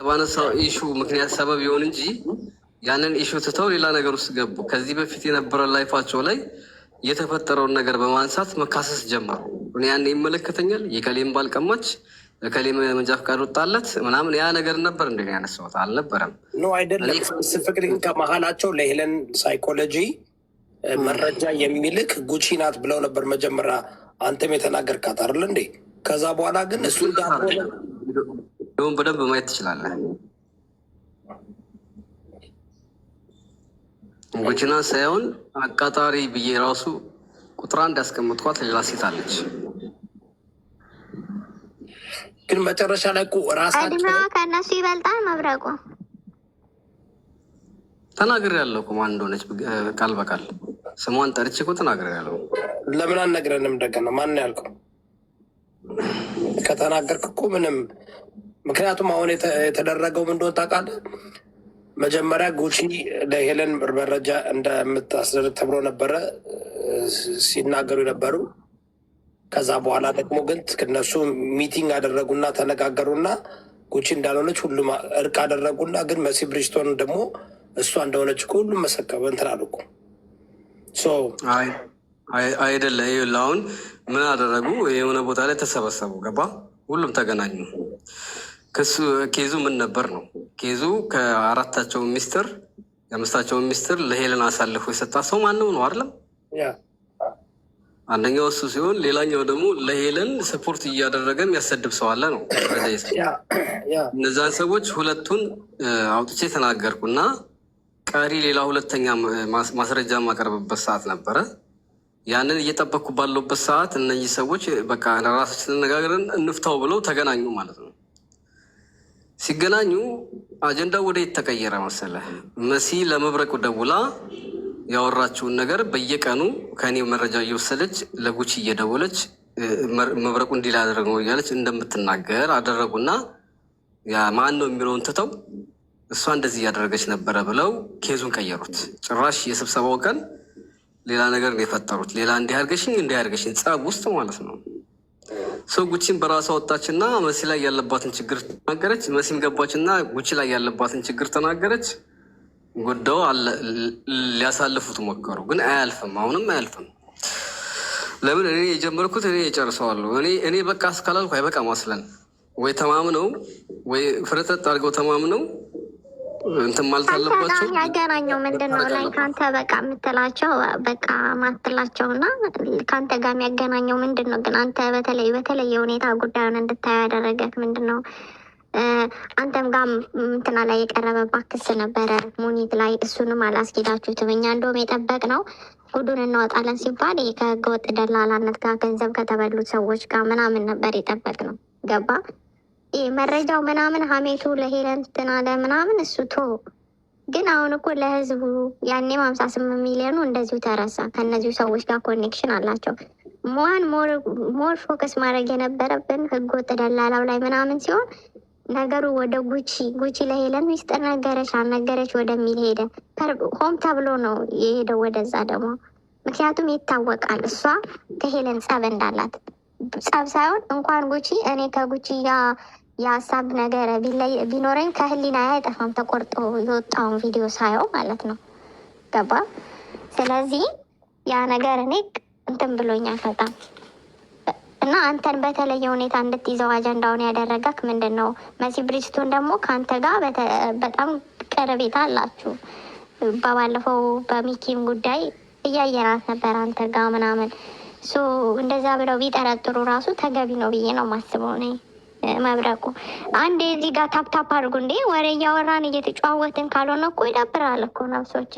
ባነሳው ኢሹ ምክንያት ሰበብ ይሆን እንጂ ያንን ኢሹ ትተው ሌላ ነገር ውስጥ ገቡ። ከዚህ በፊት የነበረ ላይፋቸው ላይ የተፈጠረውን ነገር በማንሳት መካሰስ ጀመሩ። እኔ ያን ይመለከተኛል የከሌም ባልቀማች ከሌም መንጃ ፈቃድ ወጣለት ምናምን ያ ነገር ነበር እንደ ያነሳሁት አልነበረም። ኖ አይደለም። ስፍቅድ ግን ከመሀላቸው ለሄለን ሳይኮሎጂ መረጃ የሚልክ ጉቺ ናት ብለው ነበር መጀመሪያ አንተም የተናገርካት አይደል እንዴ? ከዛ በኋላ ግን እሱ እንዳልሆነ በደንብ ማየት ትችላለህ። ጉቺና ሳይሆን አቃጣሪ ብዬ ራሱ ቁጥር አንድ ያስቀምጥኳት ሌላ ሴት አለች። ግን መጨረሻ ላይ እኮ ራሳቸው ከእነሱ ይበልጣል። መብረቁ ተናግሬያለሁ እኮ ማን እንደሆነች ቃል በቃል ስሟን ጠርቼ እኮ ተናግሬያለሁ። ለምን አልነግረንም? እንደገና ማን ያልከው? ከተናገርክ እኮ ምንም። ምክንያቱም አሁን የተደረገው ምን እንደሆነ ታውቃለህ? መጀመሪያ ጉቺ ለሄለን መረጃ እንደምታስደርግ ተብሎ ነበረ ሲናገሩ የነበሩ። ከዛ በኋላ ደግሞ ግን እነሱ ሚቲንግ አደረጉና ተነጋገሩና ጉቺ እንዳልሆነች ሁሉም እርቅ አደረጉና ግን መሲ ብሪጅስቶን ደግሞ እሷ እንደሆነች ሁሉም መሰከበ እንትን አሉ እኮ አይደለ? አሁን ምን አደረጉ? የሆነ ቦታ ላይ ተሰበሰቡ፣ ገባ፣ ሁሉም ተገናኙ። ኬዙ ምን ነበር ነው? ኬዙ ከአራታቸው ሚስጥር የአምስታቸውን ሚስጥር ለሄለን አሳልፎ የሰጣ ሰው ማንም ነው አይደለም? አንደኛው እሱ ሲሆን ሌላኛው ደግሞ ለሄለን ስፖርት እያደረገም ያሰድብ ሰው አለ ነው። እነዛን ሰዎች ሁለቱን አውጥቼ ተናገርኩና ቀሪ ሌላ ሁለተኛ ማስረጃ የማቀርብበት ሰዓት ነበረ። ያንን እየጠበቅኩ ባለውበት ሰዓት እነዚህ ሰዎች በቃ ለራሳችን ተነጋግረን እንፍታው ብለው ተገናኙ ማለት ነው። ሲገናኙ አጀንዳው ወደ የት ተቀየረ መሰለህ? መሲ ለመብረቁ ደውላ ያወራችውን ነገር በየቀኑ ከእኔ መረጃ እየወሰደች ለጉቺ እየደወለች መብረቁ እንዲህ ላደረግ ነው እያለች እንደምትናገር አደረጉና ማን ነው የሚለውን ትተው እሷ እንደዚህ እያደረገች ነበረ ብለው ኬዙን ቀየሩት። ጭራሽ የስብሰባው ቀን ሌላ ነገር ነው የፈጠሩት። ሌላ እንዲያርገሽኝ ጸብ ውስጥ ማለት ነው። ሰው ጉቺን በራሷ ወጣችና መሲ ላይ ያለባትን ችግር ተናገረች። መሲም ገባችና ጉቺ ላይ ያለባትን ችግር ተናገረች። ጉዳዩ ሊያሳልፉት ሞከሩ፣ ግን አያልፍም። አሁንም አያልፍም። ለምን? እኔ የጀመርኩት እኔ የጨርሰዋለሁ። እኔ በቃ እስካላልኩ አይበቃ ማስለን ወይ ተማምነው ወይ ፍርጠጥ አድርገው ተማምነው እንትን ማለት አለባቸው። ያገናኘው ምንድን ነው ላይ ከአንተ በቃ የምትላቸው በቃ ማትላቸው እና ከአንተ ጋር የሚያገናኘው ምንድን ነው? ግን አንተ በተለየ ሁኔታ ጉዳዩን እንድታየው ያደረገክ ምንድን ነው? አንተም ጋር እንትና ላይ የቀረበባት ክስ ነበረ ሙኒት ላይ። እሱንም አላስኬዳችሁትም። እኛ እንደውም የጠበቅነው ጉዱን እናወጣለን ሲባል ከህገወጥ ደላላነት ጋር ገንዘብ ከተበሉት ሰዎች ጋር ምናምን ነበር የጠበቅነው። ገባ? ይህ መረጃው ምናምን ሀሜቱ ለሄለን ትናለ ምናምን እሱ ቶ ግን አሁን እኮ ለህዝቡ ያኔም 58 ሚሊዮኑ እንደዚሁ ተረሳ። ከእነዚሁ ሰዎች ጋር ኮኔክሽን አላቸው። ሞር ፎከስ ማድረግ የነበረብን ህገወጥ ደላላው ላይ ምናምን ሲሆን ነገሩ ወደ ጉቺ ለሄለን ሚስጥር ነገረች አልነገረች ወደሚል ሄደ። ሆም ተብሎ ነው የሄደው ወደዛ ደግሞ። ምክንያቱም ይታወቃል እሷ ከሄለን ጸብ እንዳላት። ጸብ ሳይሆን እንኳን ጉቺ እኔ ከጉቺ የሀሳብ ነገር ቢኖረኝ ከህሊና አይጠፋም ተቆርጦ የወጣውን ቪዲዮ ሳየው ማለት ነው። ገባ? ስለዚህ ያ ነገር እኔ እንትን ብሎኛል በጣም እና አንተን በተለየ ሁኔታ እንድትይዘው አጀንዳውን ያደረገክ ምንድን ነው? መሲ ብሪጅስቶን ደግሞ ከአንተ ጋር በጣም ቀረቤታ አላችሁ። በባለፈው በሚኪም ጉዳይ እያየናት ነበር አንተ ጋር ምናምን። እንደዛ ብለው ቢጠረጥሩ ራሱ ተገቢ ነው ብዬ ነው ማስበው እኔ። መብረቁ አንዴ እዚህ ጋር ታፕታፕ አድርጉ እንዴ! ወሬ እያወራን እየተጫዋወትን ካልሆነ እኮ ይደብራል እኮ ነፍሶቼ።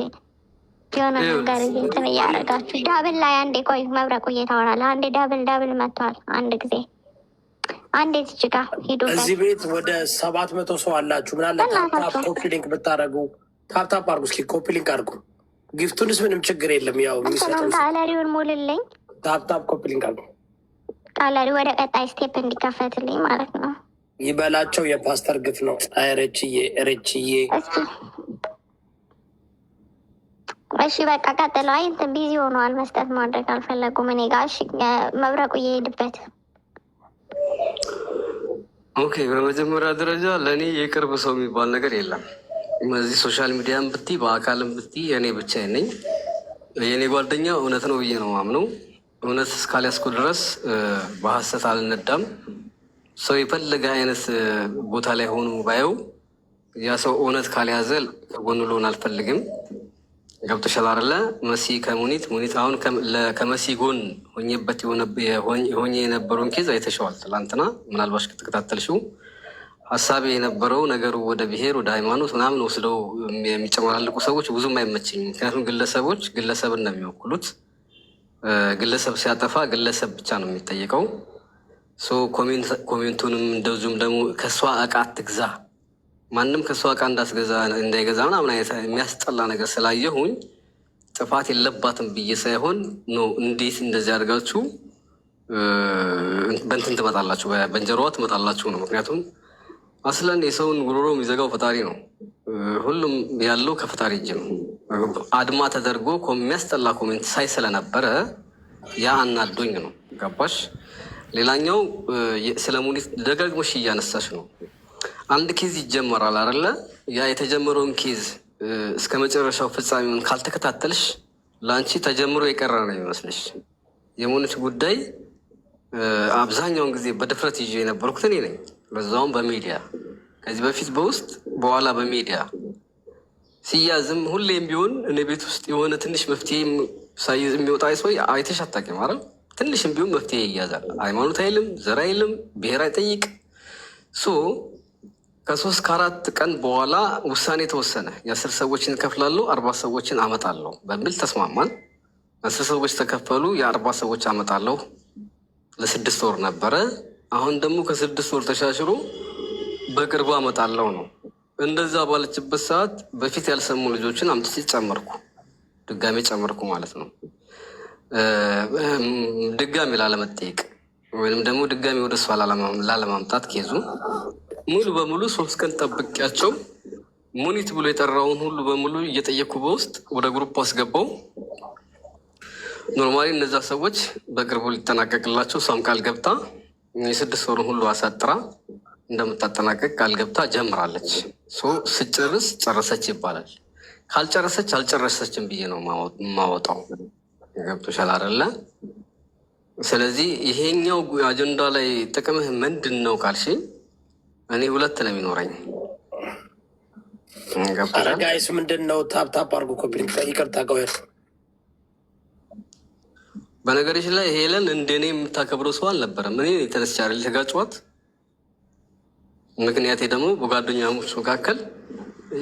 የሆነ ነገር እንትን እያደረጋችሁ ዳብል ላይ አንዴ ቆይ፣ መብረቁ እየታወራለ አንዴ ዳብል መጥቷል። አንድ ጊዜ አንዴ ትችጋ ሂዱ። እዚህ ቤት ወደ 700 ሰው አላችሁ። ምናለ ታፕታፕ ኮፒ ሊንክ ብታደረጉ ታፕታፕ አድርጉ እስኪ፣ ኮፒ ሊንክ አድርጉ። ጊፍቱንስ ምንም ችግር የለም። ያው ቃለሪውን ሙልልኝ። ታፕታፕ ኮፒ ሊንክ አድርጉ። ቃለሪ ወደ ቀጣይ ስቴፕ እንዲከፈትልኝ ማለት ነው። ይበላቸው የፓስተር ግፍ ነው። ረችዬ እሺ በቃ ቀጥለው። አይ እንትን ቢዚ ሆነዋል፣ መስጠት ማድረግ አልፈለጉም እኔ ጋር። እሺ መብረቁ እየሄድበት ኦኬ፣ በመጀመሪያ ደረጃ ለእኔ የቅርብ ሰው የሚባል ነገር የለም። እዚህ ሶሻል ሚዲያም ብቲ በአካልም ብቲ እኔ ብቻ ነኝ። የእኔ ጓደኛ እውነት ነው ብዬ ነው ማምነው። እውነት እስካልያዝኩ ድረስ በሀሰት አልነዳም። ሰው የፈለገ አይነት ቦታ ላይ ሆኖ ባየው ያ ሰው እውነት ካልያዘ ከጎኑ ልሆን አልፈልግም። ገብቶሻል አይደለ? መሲ ከሙኒት አሁን ከመሲ ጎን ሆኜበት ሆኜ የነበረውን ኬዝ አይተሸዋል። ትላንትና ምናልባሽ ከተከታተልሽው ሀሳቤ የነበረው ነገሩ ወደ ብሔር ወደ ሃይማኖት ምናምን ወስደው የሚጨመላልቁ ሰዎች ብዙም አይመችኝ። ምክንያቱም ግለሰቦች ግለሰብን ነው የሚወክሉት። ግለሰብ ሲያጠፋ ግለሰብ ብቻ ነው የሚጠየቀው። ኮሜንቱንም እንደዚሁም ደግሞ ከእሷ እቃ አትግዛ፣ ማንም ከእሷ እቃ እንዳይገዛ ምናምን አይነት የሚያስጠላ ነገር ስላየሁኝ ጥፋት የለባትም ብዬ ሳይሆን ነው እንዴት እንደዚህ አድርጋችሁ በእንትን ትመጣላችሁ፣ በእንጀራዋ ትመጣላችሁ ነው። ምክንያቱም አስለን የሰውን ጉሮሮ የሚዘጋው ፈጣሪ ነው። ሁሉም ያለው ከፈጣሪ እጅ ነው። አድማ ተደርጎ የሚያስጠላ ኮሜንት ሳይ ስለነበረ ያ አናዶኝ ነው። ገባሽ? ሌላኛው ስለ ሙኒት ደጋግመሽ እያነሳሽ ነው። አንድ ኬዝ ይጀመራል አይደለ? ያ የተጀመረውን ኬዝ እስከ መጨረሻው ፍጻሜውን ካልተከታተልሽ ለአንቺ ተጀምሮ የቀረ ነው ይመስልሽ። የሙኒት ጉዳይ አብዛኛውን ጊዜ በድፍረት ይዤ የነበርኩት እኔ ነኝ። በዛውም በሚዲያ ከዚህ በፊት በውስጥ በኋላ በሚዲያ ሲያዝም ሁሌም ቢሆን እኔ ቤት ውስጥ የሆነ ትንሽ መፍትሄ ሳይዝ የሚወጣ ሰው አይተሽ አታውቂም አይደል? ትንሽም ቢሆን መፍትሄ ይያዛል። ሃይማኖት አይልም፣ ዘር አይልም፣ ብሔር አይጠይቅ። ከ3 ከ4 ቀን በኋላ ውሳኔ ተወሰነ። የ10 ሰዎችን እከፍላለሁ 40 ሰዎችን አመጣለሁ በሚል ተስማማን። 10 ሰዎች ተከፈሉ፣ የ40 ሰዎች አመጣለሁ። ለ6 ወር ነበረ። አሁን ደግሞ ከ6 ወር ተሻሽሎ በቅርቡ አመጣለሁ ነው። እንደዛ ባለችበት ሰዓት በፊት ያልሰሙ ልጆችን አምጥቼ ጨመርኩ፣ ድጋሜ ጨመርኩ ማለት ነው። ድጋሜ ላለመጠየቅ ወይንም ደግሞ ድጋሜ ወደ እሷ ላለማምጣት ኬዙ ሙሉ በሙሉ 3 ቀን ጠብቂያቸው ሙኒት ብሎ የጠራውን ሁሉ በሙሉ እየጠየኩ በውስጥ ወደ ግሩፕ አስገባው። ኖርማሊ እነዛ ሰዎች በቅርቡ ሊጠናቀቅላቸው እሷም ቃል ገብታ የ6 ወሩን ሁሉ አሳጥራ እንደምታጠናቀቅ ቃል ገብታ ጀምራለች። ስጨርስ ጨረሰች ይባላል። ካልጨረሰች አልጨረሰችም ብዬ ነው የማወጣው። ገብቶሻል አይደለ? ስለዚህ ይሄኛው አጀንዳ ላይ ጥቅምህ ምንድን ነው ካልሽኝ እኔ 2 ነው የሚኖረኝ። ጋይስ ምንድን ነው ታፕ አርጎ ኮምፕሊት ይቅርታ ቀወር። በነገሮች ላይ ሄለን እንደኔ የምታከብረው ሰው አልነበረም። እኔ የተነስቻለ ተጋጭዋት። ምክንያቴ ደግሞ በጓደኛሞች መካከል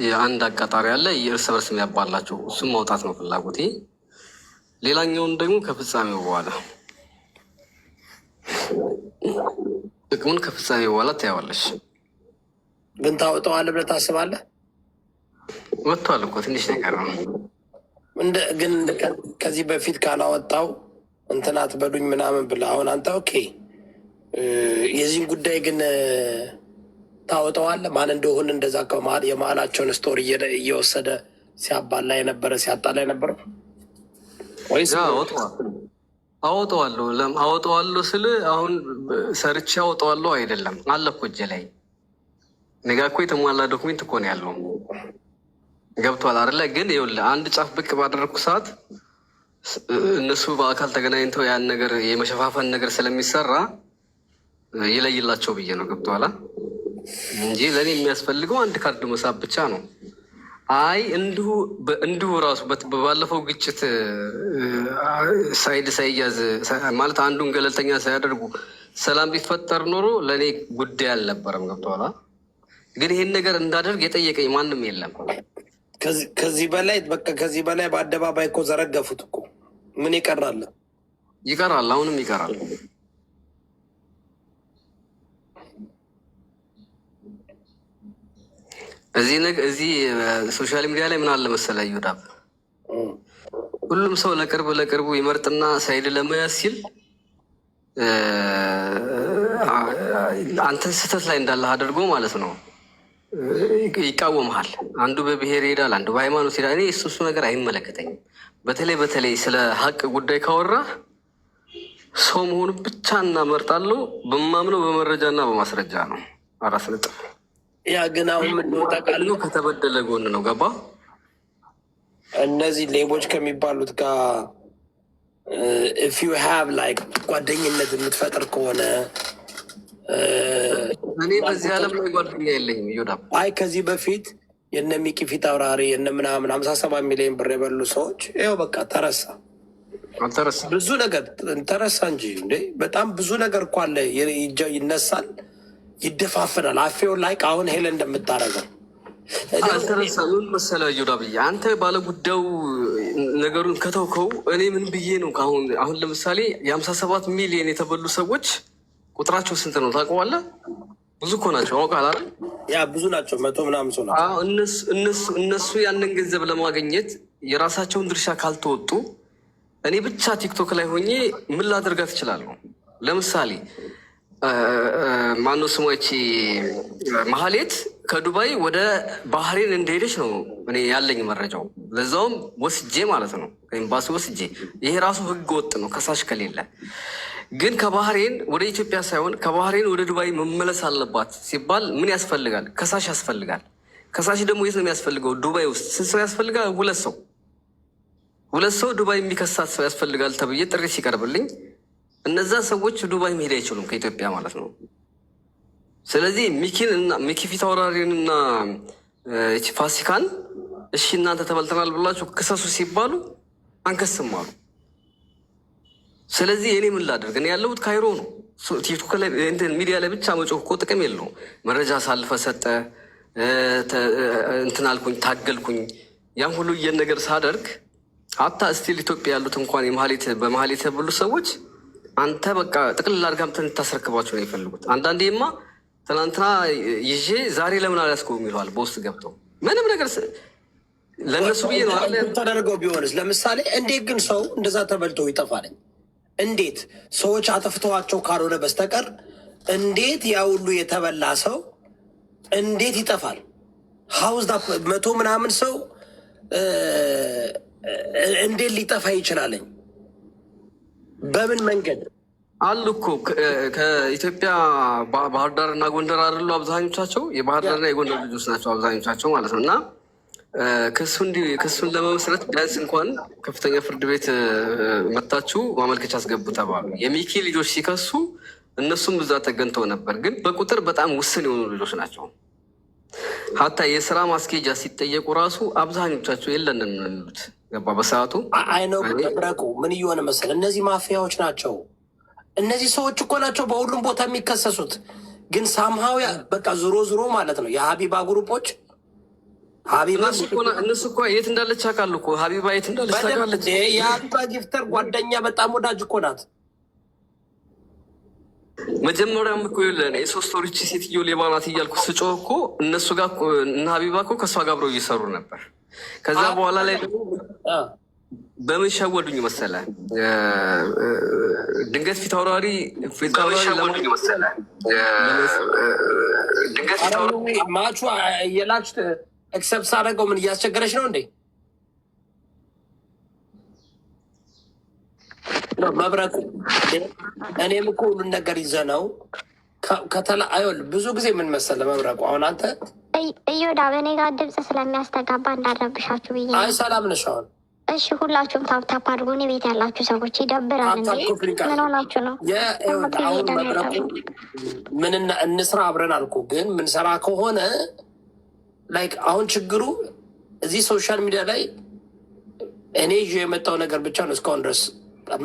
የአንድ አቃጣሪ ያለ የእርስ በርስ የሚያባላቸው እሱም ማውጣት ነው ፍላጎቴ። ሌላኛውን ደግሞ ከፍጻሜው በኋላ ጥቅሙን ከፍጻሜ በኋላ ታያዋለሽ። ግን ታወጣዋለህ ብለህ ታስባለህ? ወጥቷል እኮ ትንሽ ነገር ነው። ግን ከዚህ በፊት ካላወጣው እንትን አትበሉኝ ምናምን ብለህ አሁን አንተ ኦኬ፣ የዚህን ጉዳይ ግን ታወጣዋለህ? ማን እንደሆን እንደዛ የመሀላቸውን ስቶሪ እየወሰደ ሲያባላ የነበረ ሲያጣላ የነበረ ወይስ አወጣዋለሁ ስል አሁን ሰርቼ አወጣዋለሁ አይደለም፣ አለ እኮ እጄ ላይ ነገ እኮ የተሟላ ዶክሜንት እኮ ነው ያለው። ገብቷል አይደለ? ግን ይኸውልህ አንድ ጫፍ ብቅ ባደረግኩ ሰዓት እነሱ በአካል ተገናኝተው ያን ነገር የመሸፋፈን ነገር ስለሚሰራ ይለይላቸው ብዬ ነው። ገብቷላ? እንጂ ለእኔ የሚያስፈልገው አንድ ካርድ መሳብ ብቻ ነው። አይ እንዲሁ ራሱ ባለፈው ግጭት ሳይድ ሳይያዝ ማለት አንዱን ገለልተኛ ሳያደርጉ ሰላም ቢፈጠር ኖሮ ለእኔ ጉዳይ አልነበረም። ገብቶሃል? ግን ይህን ነገር እንዳደርግ የጠየቀኝ ማንም የለም። ከዚህ በላይ በቃ ከዚህ በላይ በአደባባይ እኮ ዘረገፉት እኮ። ምን ይቀራል? ይቀራል፣ አሁንም ይቀራል። እዚህ ሶሻል ሚዲያ ላይ ምን አለ መሰለህ ይሁዳብ፣ ሁሉም ሰው ለቅርቡ ይመርጥና ሳይድ ለመያዝ ሲል አንተን ስህተት ላይ እንዳለህ አድርጎ ማለት ነው ይቃወምሃል። አንዱ በብሔር ይሄዳል፣ አንዱ በሃይማኖት ይሄዳል። እኔ እሱ ነገር አይመለከተኝም። በተለይ ስለ ሀቅ ጉዳይ ካወራህ ሰው መሆኑ ብቻ እናመርጣለሁ። በማምነው በመረጃና በማስረጃ ነው። 4 ነጥብ። ያ ግን አሁን ምንጠቃሉ ከተበደለ ጎን ነው። ገባ? እነዚህ ሌቦች ከሚባሉት ጋር ኢፍ ዩ ሃቭ ላይክ ጓደኝነት የምትፈጥር ከሆነ እኔ በዚህ ዓለም ላይ ጓደኛ የለኝም። ይሁዳ አይ ከዚህ በፊት የነ ሚኪ ፊት አውራሪ የነ ምናምን 57 ሚሊዮን ብር የበሉ ሰዎች ይኸው በቃ ተረሳ። ብዙ ነገር ተረሳ እንጂ እንዴ በጣም ብዙ ነገር እኮ አለ። ይነሳል፣ ይደፋፍናል። አፌውን ላይ አሁን ሄለ እንደምታደርገው አልተረሳ። ምን መሰለህ ይሁዳ ብዬ አንተ ባለጉዳዩ ነገሩን ከተውከው እኔ ምን ብዬ ነው? አሁን ለምሳሌ የ57 ሚሊዮን የተበሉ ሰዎች ቁጥራቸው ስንት ነው ታውቀዋለህ? ብዙ እኮ ናቸው። አውቃለህ አይደል? ያ ብዙ ናቸው። 100 ምናምን ሰው ናቸው። እነሱ ያንን ገንዘብ ለማግኘት የራሳቸውን ድርሻ ካልተወጡ እኔ ብቻ ቲክቶክ ላይ ሆኜ ምን ላደርጋት እችላለሁ? ለምሳሌ ማነው ስሟች ማህሌት ከዱባይ ወደ ባህሬን እንደሄደች ነው እኔ ያለኝ መረጃው። ለዛውም ወስጄ ማለት ነው ኤምባሲ ወስጄ። ይሄ ራሱ ህገ ወጥ ነው ከሳሽ ከሌለ። ግን ከባህሬን ወደ ኢትዮጵያ ሳይሆን ከባህሬን ወደ ዱባይ መመለስ አለባት ሲባል ምን ያስፈልጋል? ከሳሽ ያስፈልጋል። ከሳሽ ደግሞ የት ነው የሚያስፈልገው? ዱባይ ውስጥ ስንት ሰው ያስፈልጋል? 2 ሰው ዱባይ የሚከሳት ሰው ያስፈልጋል ተብዬ ጥሪ ሲቀርብልኝ እነዛ ሰዎች ዱባይ መሄድ አይችሉም ከኢትዮጵያ ማለት ነው። ስለዚህ ሚኪ ፊት አውራሪንና ፋሲካን እሺ እናንተ ተበልተናል ብላችሁ ክሰሱ ሲባሉ አንከስም አሉ። ስለዚህ እኔ ምን ላደርግ? እኔ ያለሁት ካይሮ ነው። ቲክቶክ ላይ ሚዲያ ላይ ብቻ መጮህ እኮ ጥቅም የለውም። መረጃ ሳልፈ ሰጠ እንትን አልኩኝ፣ ታገልኩኝ። ያን ሁሉ ነገር ሳደርግ ሀታ ስቲል ኢትዮጵያ ያሉት እንኳን በመሀሌት የበሉ ሰዎች አንተ በቃ ጥቅልል አድርጋምተን ታስረክባቸው ነው የሚፈልጉት። አንዳንዴማ ትናንትና ይዤ ዛሬ ለምን አልያዝከውም ይለዋል በውስጥ ገብተው ምንም ነገር ለእነሱ ብዬ ነው ተደርገው ቢሆንስ። ለምሳሌ እንዴት ግን ሰው እንደዛ ተበልተው ይጠፋልኝ? እንዴት ሰዎች አጠፍተዋቸው ካልሆነ በስተቀር እንዴት ያ ሁሉ የተበላ ሰው እንዴት ይጠፋል? ሀውዝ 100 ምናምን ሰው እንዴት ሊጠፋ ይችላለኝ? በምን መንገድ አሉ እኮ ከኢትዮጵያ ባህር ዳር እና ጎንደር አይደሉ አብዛኞቻቸው? የባህር ዳርና የጎንደር ልጆች ናቸው አብዛኞቻቸው ማለት ነው። እና ክሱን ለመመስረት ቢያንስ እንኳን ከፍተኛ ፍርድ ቤት መታችሁ ማመልከቻ አስገቡ ተባሉ። የሚኪ ልጆች ሲከሱ እነሱም ብዛ ተገንተው ነበር፣ ግን በቁጥር በጣም ውስን የሆኑ ልጆች ናቸው። ሀታ የስራ ማስኬጃ ሲጠየቁ ራሱ አብዛኞቻቸው የለንም ነው የሚሉት። ገባ በሰዓቱ አይነው ብረቁ ምን እየሆነ መሰለ፣ እነዚህ ማፊያዎች ናቸው። እነዚህ ሰዎች እኮ ናቸው በሁሉም ቦታ የሚከሰሱት። ግን ሳምሃው በቃ ዞሮ ማለት ነው የሀቢባ ግሩፖች እነሱ እኮ የት እንዳለች አውቃሉ እኮ። ሀቢባ የት እንዳለች ታውቃለች። የሀቢባ ጊፍተር ጓደኛ በጣም ወዳጅ እኮ ናት። መጀመሪያም እኮ የለን የ3 ወር ይህች ሴትዮ ሌባ ናት እያልኩ ስጮህ እኮ እነሱ ጋር እነ ሀቢባ እኮ ከእሷ ጋር አብረው እየሰሩ ነበር። ከዛ በኋላ ላይ ደግሞ በምን ሸወዱኝ መሰለ፣ ድንገት ፊት አውራሪ ማቹ የላች ኤክሰፕት ሳደርገው ምን እያስቸገረች ነው እንዴ? መብረቁ እኔም እኮ ሁሉን ነገር ይዘህ ነው አይወል ብዙ ጊዜ ምን መሰለ መብረቁ፣ አሁን አንተ እዮዳ በእኔ ጋር ድምፅ ስለሚያስተጋባ እንዳረብሻችሁ ብዬ። አይ ሰላም ነሽ አሁን? እሺ ሁላችሁም ታፕታፕ አድርጎ እኔ ቤት ያላችሁ ሰዎች ይደብራል እንዴ? ምን ሆናችሁ ነው? አሁን መብረቁ ምን እንስራ አብረን አልኩ። ግን ምንሰራ ከሆነ ላይክ አሁን ችግሩ እዚህ ሶሻል ሚዲያ ላይ እኔ ይዤ የመጣው ነገር ብቻ ነው እስካሁን ድረስ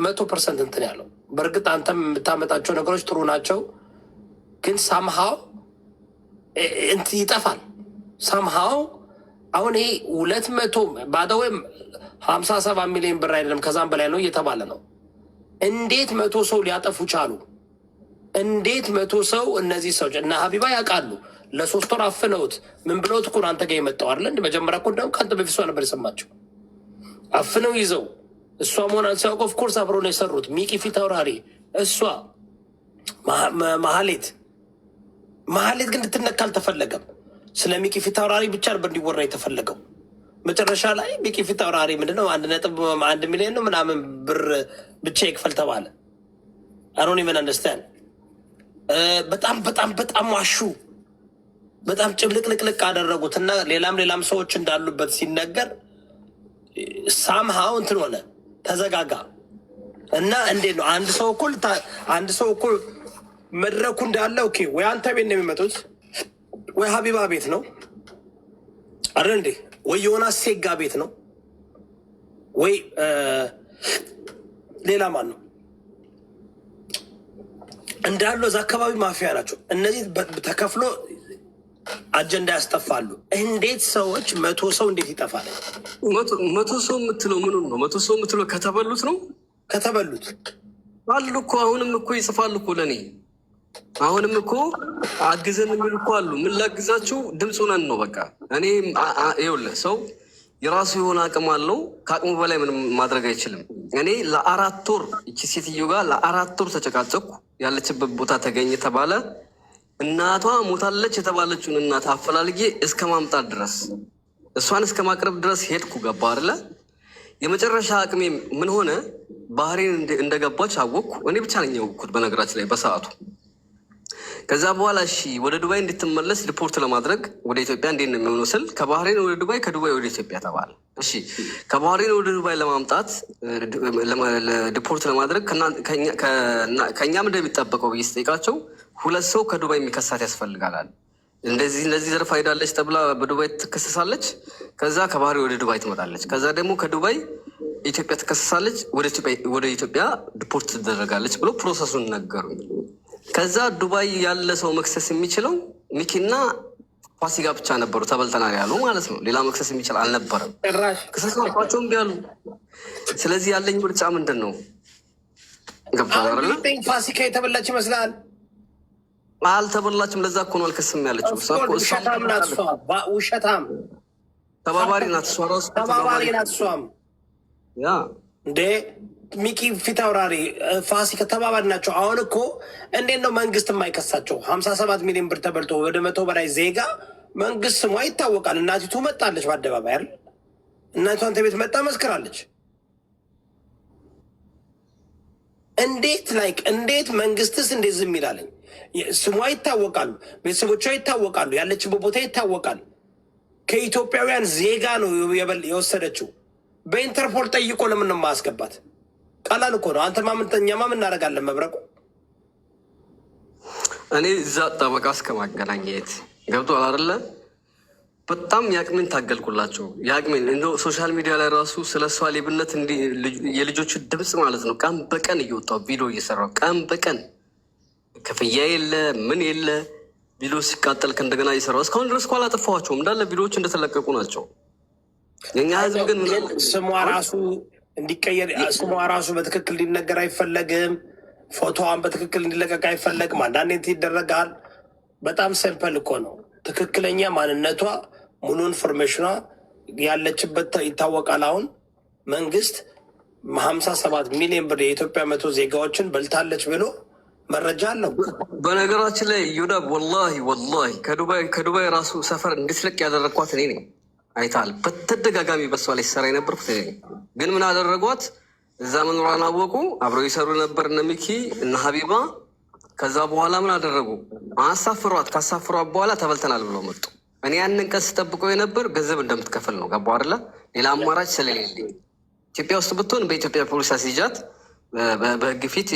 100% እንትን ያለው። በእርግጥ አንተም የምታመጣቸው ነገሮች ጥሩ ናቸው፣ ግን ሳምሃው እንትን ይጠፋል። ሳምሃው አሁን ይሄ 200 ባደወይም 57 ሚሊዮን ብር አይደለም ከዛም በላይ ነው እየተባለ ነው። እንዴት 100 ሰው ሊያጠፉ ቻሉ? እንዴት 100 ሰው እነዚህ ሰዎች እና ሀቢባ ያውቃሉ። ለ3 ወር አፍነውት ምን ብለውት እኮ አንተ ጋር የመጣው አይደለ? እንደ መጀመሪያ እኮ እንደውም ከአንተ በፊት ነበር የሰማቸው። አፍነው ይዘው እሷ መሆናን ሲያውቁ ኦፍኮርስ አብረው ነው የሰሩት። ሚኪ ፊት አውራሪ እሷ መሀሌት ግን እንድትነካ አልተፈለገም። ስለ ሚኪ ፊት አውራሪ ብቻ ነበር እንዲወራ የተፈለገው። መጨረሻ ላይ ሚኪ ፊት አውራሪ ምንድነው 1.1 ሚሊዮን ነው ምናምን ብር ብቻ ይክፈል ተባለ። አሮን ኢቨን አንደርስታንድ በጣም ዋሹ። በጣም ጭምልቅልቅልቅ አደረጉት እና ሌላም ሰዎች እንዳሉበት ሲነገር ሳምሃው እንትን ሆነ ተዘጋጋ እና እንዴት ነው አንድ ሰው እኩል መድረኩ እንዳለ ኦኬ፣ ወይ አንተ ቤት ነው የሚመጡት ወይ ሀቢባ ቤት ነው አይደል እንዴ? ወይ ዮናስ ሴጋ ቤት ነው ወይ ሌላ ማን ነው እንዳለው እዛ አካባቢ ማፊያ ናቸው። እነዚህ ተከፍሎ አጀንዳ ያስጠፋሉ። እንዴት ሰዎች 100 ሰው እንዴት ይጠፋል? 100 ሰው የምትለው ምኑን ነው? 100 ሰው የምትለው ከተበሉት ነው። ከተበሉት አሉ እኮ አሁንም እኮ ይጽፋሉ እኮ ለእኔ አሁንም እኮ አግዘን የሚሉ እኮ አሉ። ምን ላግዛችሁ? ድምፁ ነን ነው በቃ። እኔ ይኸውልህ ሰው የራሱ የሆነ አቅም አለው። ከአቅሙ በላይ ምንም ማድረግ አይችልም። እኔ ለ4 ወር እቺ ሴትዮ ጋር ለ4 ወር ተጨቃጨኩ። ያለችበት ቦታ ተገኘ ተባለ። እናቷ ሞታለች የተባለችውን እናት አፈላልጌ እስከ ማምጣት ድረስ እሷን እስከ ማቅረብ ድረስ ሄድኩ። ገባ አይደለ? የመጨረሻ አቅሜ ምን ሆነ? ባህሬን እንደገባች አወቅኩ። እኔ ብቻ ነኝ ያወቅኩት በነገራችን ላይ በሰዓቱ። ከዛ በኋላ እሺ ወደ ዱባይ እንድትመለስ ሪፖርት ለማድረግ ወደ ኢትዮጵያ እንዴት ነው የሚሆነው ስል ከባህሬን ወደ ዱባይ ከዱባይ ወደ ኢትዮጵያ ተባለ። እሺ ከባህሬን ወደ ዱባይ ለማምጣት ሪፖርት ለማድረግ ከእኛም እንደሚጠበቀው ብዬ ስጠይቃቸው 2 ሰው ከዱባይ የሚከሳት ያስፈልጋል። እንደዚህ ዘርፍ ሄዳለች ተብላ በዱባይ ትከሰሳለች። ከዛ ከባህሬን ወደ ዱባይ ትመጣለች። ከዛ ደግሞ ከዱባይ ኢትዮጵያ ትከሰሳለች። ወደ ኢትዮጵያ ዲፖርት ትደረጋለች ብሎ ፕሮሰሱን ነገሩኝ። ከዛ ዱባይ ያለ ሰው መክሰስ የሚችለው ሚኪና ፋሲካ ብቻ ነበሩ። ተበልተናል ያሉ ማለት ነው። ሌላ መክሰስ የሚችል አልነበረም። ክሰስ ማባቸውም ቢያሉ። ስለዚህ ያለኝ ምርጫ ምንድን ነው? ገብቶሃል? ፋሲካ የተበላች ይመስላል። አልተበላችም። ለዛ እኮ ነው አልከስም ያለችው። ውሸታም ተባባሪ ናት። እሷ ራሱ ተባባሪ ናት። እሷም ያ እንዴ ሚኪ ፊት አውራሪ ፋሲካ ተባባሪ ናቸው። አሁን እኮ እንዴት ነው መንግስት የማይከሳቸው? 57 ሚሊዮን ብር ተበልቶ ወደ 100 በላይ ዜጋ መንግስት ስሟ ይታወቃል። እናቲቱ መጣለች በአደባባይ አይደል? እናቷ አንተ ቤት መጣ መስክራለች። እንዴት መንግስትስ እንዴት ዝም ይላለኝ? ስሟ ይታወቃሉ፣ ቤተሰቦቿ ይታወቃሉ፣ ያለችበት ቦታ ይታወቃል። ከኢትዮጵያውያን ዜጋ ነው የወሰደችው። በኢንተርፖል ጠይቆ ለምን ነው ማስገባት? ቀላል እኮ ነው። አንተ እኛማ ምን እናደርጋለን? መብረቁ እኔ እዛ ጠበቃ እስከ ማገናኘት ገብቶሃል አይደለ? በጣም የአቅሜን ታገልኩላቸው። የአቅሜን እንደው ሶሻል ሚዲያ ላይ ራሱ ስለ እሷ ሌብነት የልጆቹ ድምፅ ማለት ነው ቀን በቀን እየወጣው ቪዲዮ እየሰራው ቀን በቀን ክፍያ የለ ምን የለ ቪዲዮ ሲቃጠል ከእንደገና እየሰራው እስካሁን ድረስ እኮ አላጠፋኋቸውም። እንዳለ ቪዲዮዎች እንደተለቀቁ ናቸው። የኛ ህዝብ ግን ስሟ ራሱ እንዲቀየር ስሟ ራሱ በትክክል እንዲነገር አይፈለግም። ፎቶዋን በትክክል እንዲለቀቅ አይፈለግም። አንዳንዴ ይደረጋል። በጣም ሲምፕል እኮ ነው። ትክክለኛ ማንነቷ ሙሉ ኢንፎርሜሽኗ ያለችበት ይታወቃል። አሁን መንግስት 57 ሚሊዮን ብር የኢትዮጵያ 100 ዜጋዎችን በልታለች ብሎ መረጃ አለው። በነገራችን ላይ ዩዳብ ወላሂ ከዱባይ ራሱ ሰፈር እንድትለቅ ያደረግኳት እኔ ነኝ። አይታል በተደጋጋሚ በሷ ላይ ሲሰራ የነበርኩት እኔ ነኝ። ግን ምን አደረጓት? እዛ መኖሯን አወቁ። አብረው ይሰሩ ነበር እነ ሚኪ እነ ሀቢባ። ከዛ በኋላ ምን አደረጉ? አሳፍሯት። ካሳፍሯት በኋላ ተበልተናል ብለው መጡ። እኔ ያንን ቀን ስጠብቀው የነበር ገንዘብ እንደምትከፍል ነው። ገባሁ አይደለ? ሌላ አማራጭ ስለሌለኝ ኢትዮጵያ ውስጥ ብትሆን በኢትዮጵያ ፖሊስ አስይዣት በህግ ፊት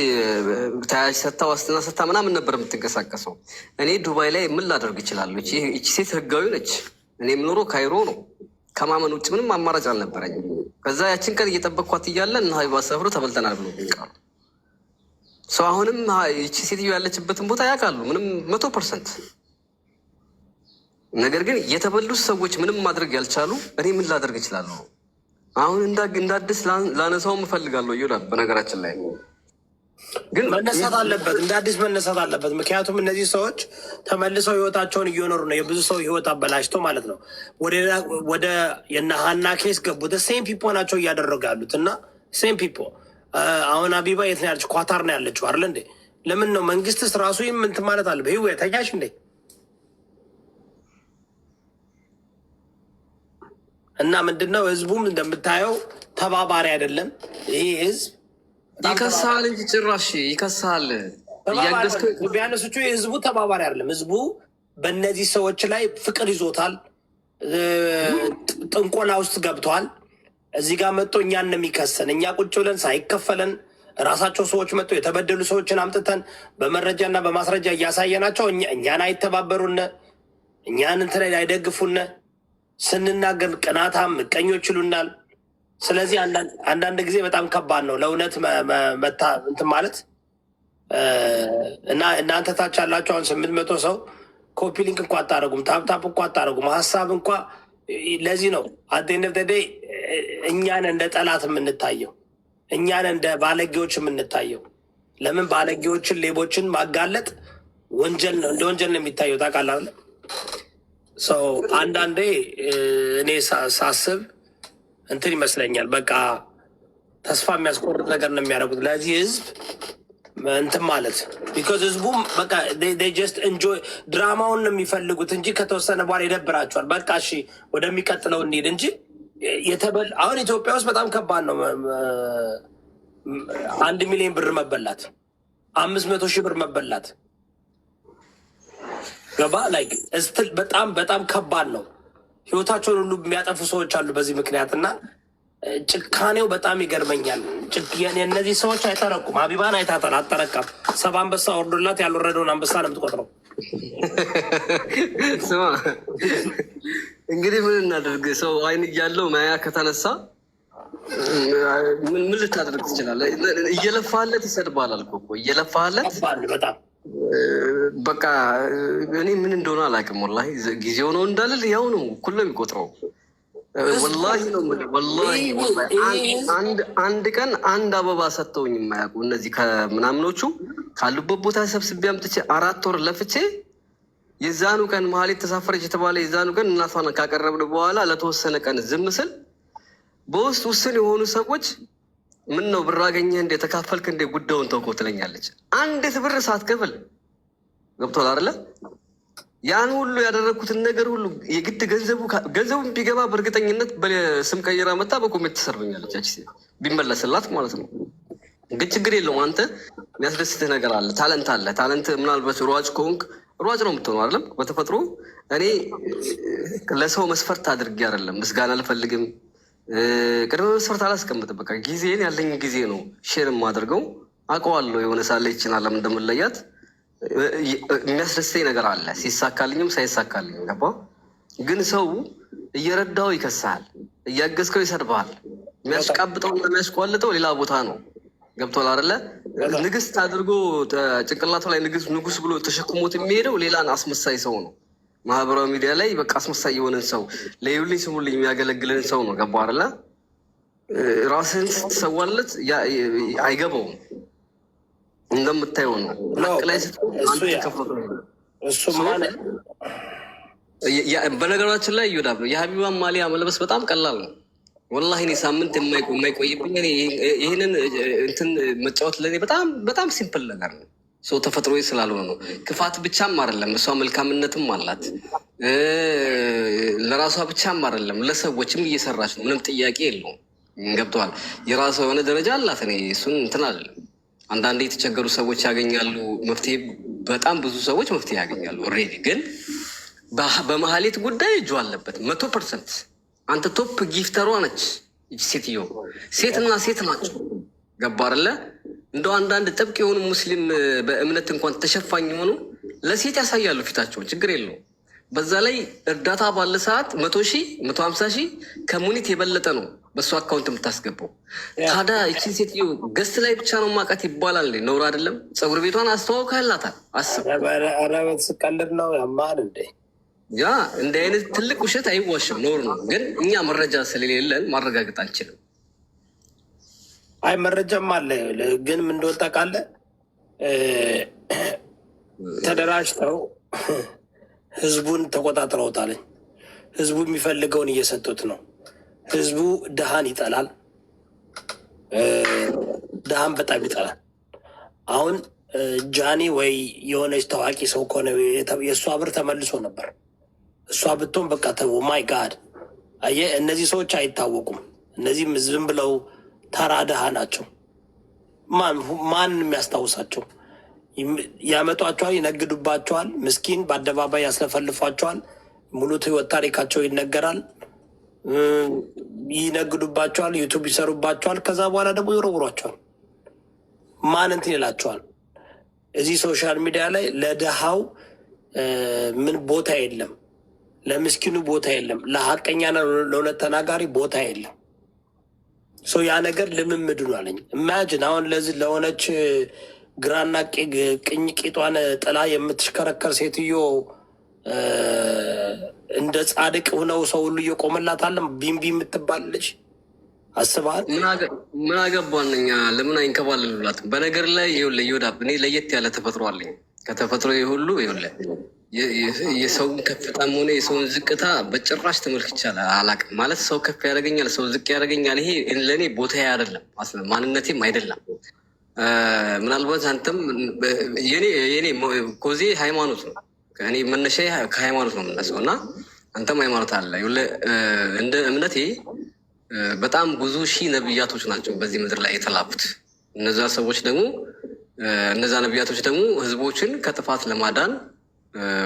ተያዥ ሰታ ዋስትና ሰታ ምናምን ነበር የምትንቀሳቀሰው። እኔ ዱባይ ላይ ምን ላደርግ እችላለሁ? ይቺ ሴት ህጋዊ ነች። እኔ የምኖረው ካይሮ ነው። ከማመን ውጭ ምንም አማራጭ አልነበረኝም። ከዛ ያችን ቀን እየጠበቅኳት እያለ እና ሀቢባ ሰፍሮ ተበልተናል ብሎ ቃሉ ሰው አሁንም ይቺ ሴትዮ ያለችበትን ቦታ ያውቃሉ፣ ምንም 100%። ነገር ግን የተበሉት ሰዎች ምንም ማድረግ ያልቻሉ እኔ ምን ላደርግ እችላለሁ? አሁን እንዳዲስ ላነሳውም እፈልጋለሁ። ይላል በነገራችን ላይ ግን መነሳት አለበት፣ እንደ አዲስ መነሳት አለበት። ምክንያቱም እነዚህ ሰዎች ተመልሰው ህይወታቸውን እየኖሩ ነው። የብዙ ሰው ህይወት አበላሽተው ማለት ነው። ወደ የነሀና ኬስ ገቡ። ሴም ፒፖ ናቸው እያደረጉ ያሉት እና ሴም ፒፖ። አሁን ሀቢባ የት ነው ያለችው? ኳታር ነው ያለችው አይደለ እንዴ? ለምን ነው መንግስትስ ራሱ ምንት ማለት አለ? በህይወ ተያሽ እንዴ? እና ምንድነው ህዝቡም እንደምታየው ተባባሪ አይደለም። ይህ ህዝብ ይከሳል እንጂ ጭራሽ ይከሳል። ቢያነሱቹ የህዝቡ ተባባሪ አይደለም። ህዝቡ በእነዚህ ሰዎች ላይ ፍቅር ይዞታል፣ ጥንቆላ ውስጥ ገብቷል። እዚህ ጋር መጥቶ እኛን ነው የሚከሰን። እኛ ቁጭ ብለን ሳይከፈለን ራሳቸው ሰዎች መጥቶ የተበደሉ ሰዎችን አምጥተን በመረጃና በማስረጃ እያሳየናቸው እኛን አይተባበሩን፣ እኛን እንትን አይደግፉን። ስንናገር ቅናታም ምቀኞች ይሉናል። ስለዚህ አንዳንድ ጊዜ በጣም ከባድ ነው ለእውነት እንትን ማለት እና እናንተ ታች ያላችሁ አሁን 800 ሰው ኮፒ ሊንክ እንኳ አታደረጉም፣ ታፕታፕ እንኳ አታደረጉም፣ ሀሳብ እንኳ። ለዚህ ነው አደነፍተዴ እኛን እንደ ጠላት የምንታየው፣ እኛን እንደ ባለጌዎች የምንታየው። ለምን ባለጌዎችን ሌቦችን ማጋለጥ ወንጀል ነው፣ እንደ ወንጀል ነው የሚታየው። ታውቃለህ? ሰው አንዳንዴ እኔ ሳስብ እንትን ይመስለኛል፣ በቃ ተስፋ የሚያስቆርጥ ነገር ነው የሚያደርጉት ለዚህ ህዝብ እንትን ማለት ቢኮዝ ህዝቡም በቃ ጀስት ኢንጆይ ድራማውን ነው የሚፈልጉት እንጂ ከተወሰነ በኋላ ይደብራቸዋል። በቃ እሺ ወደሚቀጥለው እንሂድ እንጂ አሁን ኢትዮጵያ ውስጥ በጣም ከባድ ነው። 1 ሚሊዮን ብር መበላት፣ 500,000 ብር መበላት ገባ ላይ ስትል በጣም ከባድ ነው። ህይወታቸውን ሁሉ የሚያጠፉ ሰዎች አሉ በዚህ ምክንያት እና ጭካኔው በጣም ይገርመኛል። እነዚህ ሰዎች አይጠረቁም። ሀቢባን አይታታል፣ አጠረቃም። 7 አንበሳ ወርዶላት ያልወረደውን አንበሳ ነው የምትቆጥረው። ስማ እንግዲህ ምን እናደርግ? ሰው አይን እያለው ማያ ከተነሳ ምን ልታደርግ ትችላለህ? እየለፋለት ይሰድባል አልኩህ እኮ እየለፋለት በጣም በቃ እኔ ምን እንደሆነ አላውቅም። ወላሂ ጊዜው ነው እንዳልል ያው ነው እኩል ነው የሚቆጥረው። ወላሂ ነው ወላሂ አንድ ቀን አንድ አበባ ሰጥተውኝ የማያውቁ እነዚህ ከምናምኖቹ ካሉበት ቦታ ሰብስቤ አምጥቼ 4 ወር ለፍቼ የዛኑ ቀን መሀሌት ተሳፈረች የተባለ የዛኑ ቀን እናቷን ካቀረብን በኋላ ለተወሰነ ቀን ዝም ስል በውስጥ ውስን የሆኑ ሰዎች ምን ነው ብር አገኘህ እንደ ተካፈልክ እንደ ጉዳዩን ተውኮ ትለኛለች። አንዲት ብር ሳትከፍል ገብቶሃል አይደለ? ያን ሁሉ ያደረግኩትን ነገር ሁሉ የግድ ገንዘቡን ቢገባ በእርግጠኝነት በስም ቀይራ መጣ በኮሜንት ትሰርበኛለች። ያቺ ሴት ቢመለስላት ማለት ነው። ግን ችግር የለውም። አንተ የሚያስደስትህ ነገር አለ፣ ታለንት አለ። ታለንት ምናልባት ሯጭ ከሆንክ ሯጭ ነው የምትሆነው አይደለም? በተፈጥሮ እኔ ለሰው መስፈርት አድርጌ አይደለም፣ ምስጋና አልፈልግም፣ ቅድመ መስፈርት አላስቀምጥም። በቃ ጊዜን ያለኝ ጊዜ ነው ሼር የማደርገው። አውቀዋለሁ የሆነ ሳለ ይችናለም እንደምለያት የሚያስደስተኝ ነገር አለ፣ ሲሳካልኝም ሳይሳካልኝም። ገባ? ግን ሰው እየረዳው ይከሳል፣ እያገዝከው ይሰድብሃል። የሚያስቃብጠውና የሚያስቋልጠው ሌላ ቦታ ነው። ገብቶሃል አይደለ? ንግስት አድርጎ ጭንቅላቱ ላይ ንጉስ ብሎ ተሸክሞት የሚሄደው ሌላን አስመሳይ ሰው ነው። ማህበራዊ ሚዲያ ላይ በቃ አስመሳይ የሆነን ሰው ለዩልኝ ስሙልኝ የሚያገለግልን ሰው ነው። ገባ አይደለ? ራስህን ስትሰዋለት አይገባውም። እንደምታየው ነው። ላይ በነገራችን ላይ ይወዳብ ነው። የሀቢባን ማሊያ መልበስ በጣም ቀላል ነው። ወላሂ እኔ ሳምንት የማይቆይብኝ ይህንን እንትን መጫወት ለእኔ በጣም ሲምፕል ነገር ነው። ሰው ተፈጥሮ ስላልሆነ ነው። ክፋት ብቻም አይደለም፣ እሷ መልካምነትም አላት። ለራሷ ብቻም አይደለም፣ ለሰዎችም እየሰራች ነው። ምንም ጥያቄ የለውም። ገብተዋል። የራሷ የሆነ ደረጃ አላት። እኔ እሱን እንትን አይደለም። አንዳንዴ የተቸገሩ ሰዎች ያገኛሉ መፍትሄ፣ በጣም ብዙ ሰዎች መፍትሄ ያገኛሉ። ኦልሬዲ ግን በመሀሌት ጉዳይ እጁ አለበት 100%። አንተ ቶፕ ጊፍተሯ ነች ሴትዮ። ሴትና ሴት ናቸው። ገባ አይደለ? እንደው አንዳንድ ጥብቅ የሆኑ ሙስሊም በእምነት እንኳን ተሸፋኝ የሆኑ ለሴት ያሳያሉ ፊታቸውን፣ ችግር የለውም። በዛ ላይ እርዳታ ባለ ሰዓት 100,000 150,000 ከሙኒት የበለጠ ነው በእሱ አካውንት የምታስገባው። ታዲያ ይችን ሴትዮ ገስት ላይ ብቻ ነው ማውቃት ይባላል? ነውር አይደለም? ፀጉር ቤቷን አስተዋውቃላታል። አስብ። ስቀልድ ነው ያማል እንዴ? ያ እንዲህ አይነት ትልቅ ውሸት አይዋሽም፣ ኖር ነው። ግን እኛ መረጃ ስለሌለን ማረጋገጥ አንችልም። አይ መረጃም አለ፣ ግን ምን እንደወጣ ቃለ ተደራጅተው ህዝቡን ተቆጣጥረውታለኝ። ህዝቡ የሚፈልገውን እየሰጡት ነው። ህዝቡ ድሃን ይጠላል፣ ድሃን በጣም ይጠላል። አሁን ጃኒ ወይ የሆነች ታዋቂ ሰው ከሆነ የእሷ ብር ተመልሶ ነበር። እሷ ብትሆን በቃ ተው ማይ ጋድ። አየህ እነዚህ ሰዎች አይታወቁም። እነዚህም ዝም ብለው ተራ ድሃ ናቸው። ማን የሚያስታውሳቸው? ያመጧቸዋል፣ ይነግዱባቸዋል። ምስኪን በአደባባይ ያስለፈልፏቸዋል። ሙሉ ህይወት ታሪካቸው ይነገራል። ይነግዱባቸዋል፣ ዩቱብ ይሰሩባቸዋል። ከዛ በኋላ ደግሞ ይወረውሯቸዋል። ማን እንትን ይላቸዋል? እዚህ ሶሻል ሚዲያ ላይ ለድሃው ምን ቦታ የለም፣ ለምስኪኑ ቦታ የለም፣ ለሀቀኛና ለእውነት ተናጋሪ ቦታ የለም። ያ ነገር ልምምድ ነው አለኝ። ኢማጅን አሁን ለዚህ ለሆነች ግራና ቅኝ ቂጧን ጥላ የምትሽከረከር ሴትዮ እንደ ጻድቅ ሆነው ሰው ሁሉ እየቆመላታለም ቢምቢ የምትባል ልጅ አስበሃል? ምን አገባን እኛ ለምን አይንከባልሉላት? በነገር ላይ ይኸውልህ ይሁዳ፣ እኔ ለየት ያለ ተፈጥሮ አለኝ። ከተፈጥሮ ሁሉ ይኸውልህ የሰውን ከፍታም ሆነ የሰውን ዝቅታ በጭራሽ ተመልክቼ አላውቅም። ማለት ሰው ከፍ ያደርገኛል፣ ሰው ዝቅ ያደርገኛል። ይሄ ለእኔ ቦታ አይደለም፣ ማንነቴም አይደለም። ምናልባት አንተም የኔ ኮዜ ሃይማኖት ነው። እኔ መነሻ ከሃይማኖት ነው የምነሳው እና አንተም ሃይማኖት አለ። እንደ እምነቴ በጣም ብዙ ሺህ ነቢያቶች ናቸው በዚህ ምድር ላይ የተላኩት። እነዛ ነቢያቶች ደግሞ ህዝቦችን ከጥፋት ለማዳን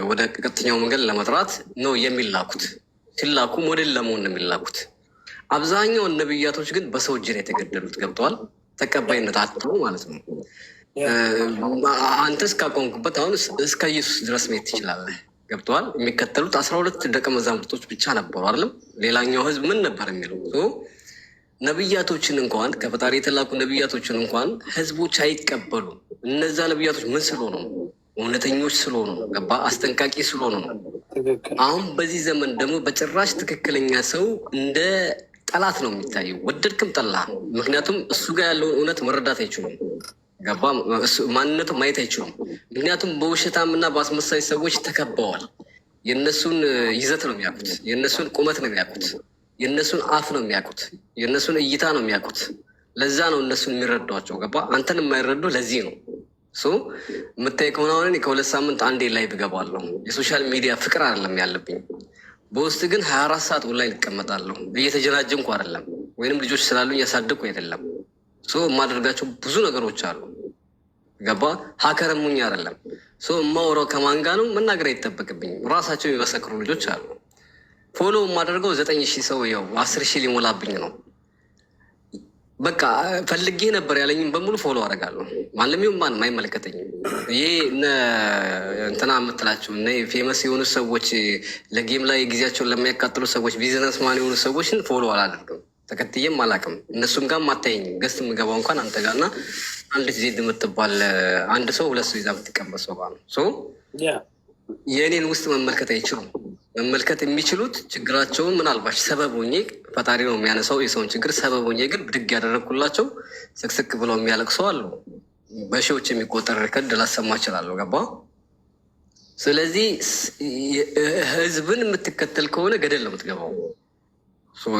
ወደ ቀጥተኛው መንገድ ለመጥራት ነው የሚላኩት። ሲላኩ ሞዴል ለመሆን ነው የሚላኩት። አብዛኛውን ነቢያቶች ግን በሰው እጅ ነው የተገደሉት። ገብተዋል። ተቀባይነት አጥተው ማለት ነው። አንተ እስካቆምክበት አሁን እስከ ኢየሱስ ድረስ መሄድ ትችላለህ። ገብተዋል። የሚከተሉት 12 ደቀ መዛሙርቶች ብቻ ነበሩ አይደለም። ሌላኛው ህዝብ ምን ነበር የሚለው? ነቢያቶችን እንኳን ከፈጣሪ የተላኩ ነቢያቶችን እንኳን ህዝቦች አይቀበሉም። እነዛ ነቢያቶች ምን ስለሆኑ ነው? እውነተኞች ስለሆኑ ነው። ገባ? አስጠንቃቂ ስለሆኑ ነው። አሁን በዚህ ዘመን ደግሞ በጭራሽ ትክክለኛ ሰው እንደ ጠላት ነው የሚታየው፣ ወደድክም ጠላ። ምክንያቱም እሱ ጋር ያለውን እውነት መረዳት አይችሉም። ገባ? ማንነቱ ማየት አይችሉም። ምክንያቱም በውሸታም እና በአስመሳይ ሰዎች ተከበዋል። የእነሱን ይዘት ነው የሚያውቁት፣ የእነሱን ቁመት ነው የሚያውቁት፣ የእነሱን አፍ ነው የሚያውቁት፣ የእነሱን እይታ ነው የሚያውቁት። ለዛ ነው እነሱን የሚረዷቸው። ገባ? አንተን የማይረዱ ለዚህ ነው። የምታይ ከሆነ አሁን ከ2 ሳምንት አንዴ ላይ ብገባለሁ። የሶሻል ሚዲያ ፍቅር አይደለም ያለብኝ፣ በውስጥ ግን 24 ሰዓት ኦንላይን እቀመጣለሁ። እየተጀናጀንኩ አይደለም፣ ወይንም ልጆች ስላሉኝ ያሳደግኩ አይደለም። የማደርጋቸው ብዙ ነገሮች አሉ። ገባ? ሀከረሙኝ አይደለም። የማወራው ከማን ጋር ነው መናገር አይጠበቅብኝም። ራሳቸው የሚመሰክሩ ልጆች አሉ። ፎሎ የማደርገው 9,000 ሰው ያው 10,000 ሊሞላብኝ ነው። በቃ ፈልጌ ነበር ያለኝም በሙሉ ፎሎ አደርጋለሁ። ማንም ይሁን ማንም አይመለከተኝም። ይሄ እንትና የምትላቸው እነ ፌመስ የሆኑ ሰዎች፣ ለጌም ላይ ጊዜያቸውን ለሚያቃጥሉ ሰዎች፣ ቢዝነስ ማን የሆኑ ሰዎችን ፎሎ አላደርግም፣ ተከትዬም አላውቅም። እነሱም ጋር አታየኝም። ገስት የምገባው እንኳን አንተ ጋር እና አንዲት ዜድ የምትባል አንድ ሰው 2 ሰው ይዛ የምትቀመጥ ሰው ጋር ነው። የእኔን ውስጥ መመልከት አይችሉም። መመልከት የሚችሉት ችግራቸውን ምናልባት ሰበብ ሆኜ ፈጣሪ ነው የሚያነሳው የሰውን ችግር። ሰበብ ሆኜ ግን ብድግ ያደረግኩላቸው ስቅስቅ ብለው የሚያለቅሱ አሉ። በሺዎች የሚቆጠር ሪከርድ ላሰማ እችላለሁ። ገባ? ስለዚህ ህዝብን የምትከተል ከሆነ ገደል ነው የምትገባው።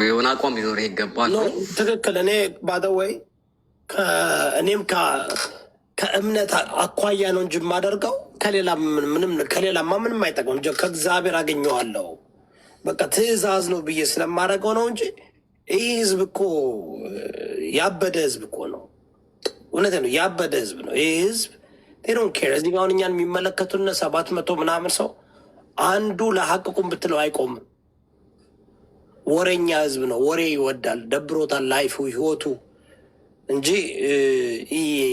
የሆነ አቋም ቢኖር ይገባል። ትክክል። እኔ ባደወይ እኔም ከእምነት አኳያ ነው እንጂ የማደርገው ከሌላማ ምንም አይጠቅም። ከእግዚአብሔር አገኘዋለሁ በቃ ትእዛዝ ነው ብዬ ስለማደርገው ነው እንጂ ይህ ህዝብ እኮ ያበደ ህዝብ እኮ ነው። እውነት ነው፣ ያበደ ህዝብ ነው ይህ ህዝብ። ቴሮን ኬር እዚህ አሁን እኛን የሚመለከቱን 700 ምናምን ሰው አንዱ ለሀቅቁም ብትለው አይቆምም። ወሬኛ ህዝብ ነው። ወሬ ይወዳል፣ ደብሮታል፣ ላይፉ ህይወቱ እንጂ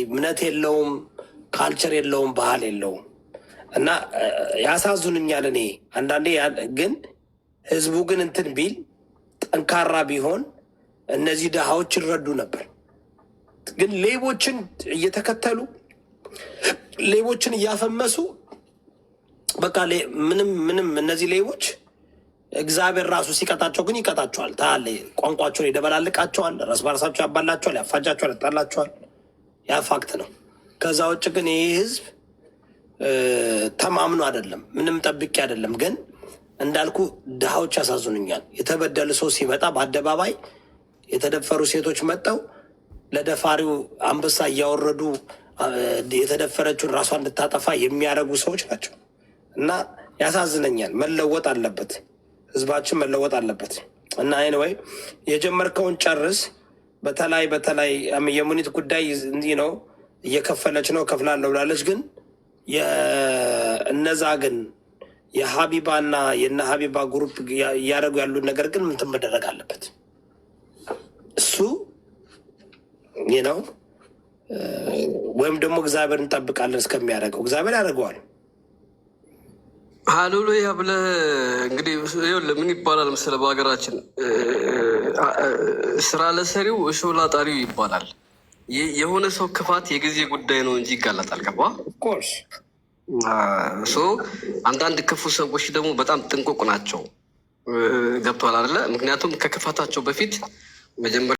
እምነት የለውም፣ ካልቸር የለውም፣ ባህል የለውም። እና ያሳዝኑኛል። እኔ አንዳንዴ ግን ህዝቡ ግን እንትን ቢል ጠንካራ ቢሆን እነዚህ ድሃዎች ይረዱ ነበር። ግን ሌቦችን እየተከተሉ ሌቦችን እያፈመሱ በቃ ምንም እነዚህ ሌቦች እግዚአብሔር ራሱ ሲቀጣቸው ግን ይቀጣቸዋል። ታለ ቋንቋቸውን ይደበላልቃቸዋል፣ ራስ በራሳቸው ያባላቸዋል፣ ያፋጃቸዋል፣ ያጣላቸዋል። ያ ፋክት ነው። ከዛ ውጭ ግን ይህ ህዝብ ተማምኖ አይደለም፣ ምንም ጠብቄ አይደለም። ግን እንዳልኩ ድሃዎች ያሳዝኑኛል። የተበደለ ሰው ሲመጣ በአደባባይ የተደፈሩ ሴቶች መጠው ለደፋሪው አንበሳ እያወረዱ የተደፈረችውን ራሷ እንድታጠፋ የሚያደርጉ ሰዎች ናቸው። እና ያሳዝነኛል። መለወጥ አለበት፣ ህዝባችን መለወጥ አለበት። እና ኤኒዌይ የጀመርከውን ጨርስ። በተለይ የሙኒት ጉዳይ እንዲህ ነው፣ እየከፈለች ነው፣ ከፍላለሁ ብላለች። ግን እነዛ ግን የሀቢባና የነ ሀቢባ ግሩፕ እያደረጉ ያሉት ነገር ግን ምንትን መደረግ አለበት። እሱ ነው ወይም ደግሞ እግዚአብሔር እንጠብቃለን እስከሚያደርገው እግዚአብሔር ያደርገዋል። ሃሌሉያ ብለህ እንግዲህ ምን ይባላል መሰለህ በሀገራችን ስራ ለሰሪው እሾህ ላጣሪው ይባላል። የሆነ ሰው ክፋት የጊዜ ጉዳይ ነው እንጂ ይጋለጣል። ገባ? ኦፍኮርስ አንዳንድ ክፉ ሰዎች ደግሞ በጣም ጥንቁቅ ናቸው። ገብቷል አይደለ? ምክንያቱም ከክፋታቸው በፊት መጀመሪያ